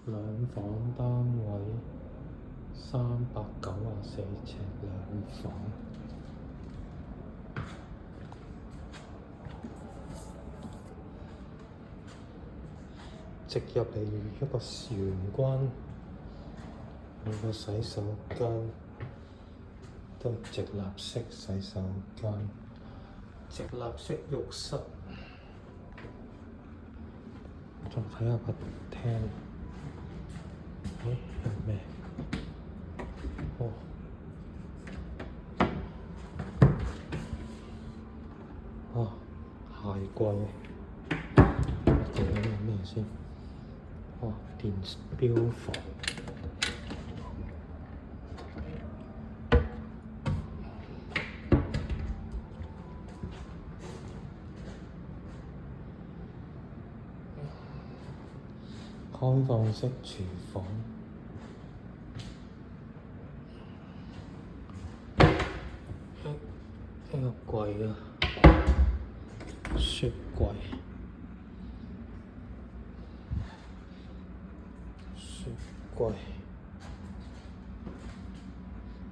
兩房單位394尺兩房，直入嚟一個玄關，有個洗手間，都係直立式洗手間，直立式浴室。仲睇下個廳，係咩？哦，啊，鞋櫃，睇下有咩先？哦，電錶房，開放式廚房，一個櫃啊，雪櫃，雪櫃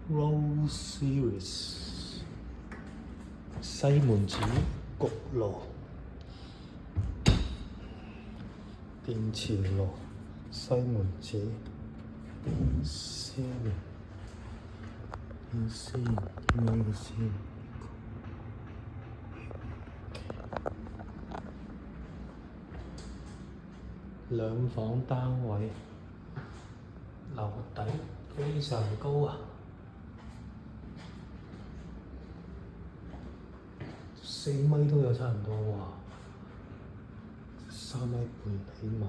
，Rose Series， 西門子焗爐，電磁爐，西門子，Series，兩房單位，樓底非常高啊，4米都有差唔多喎，3米半起碼。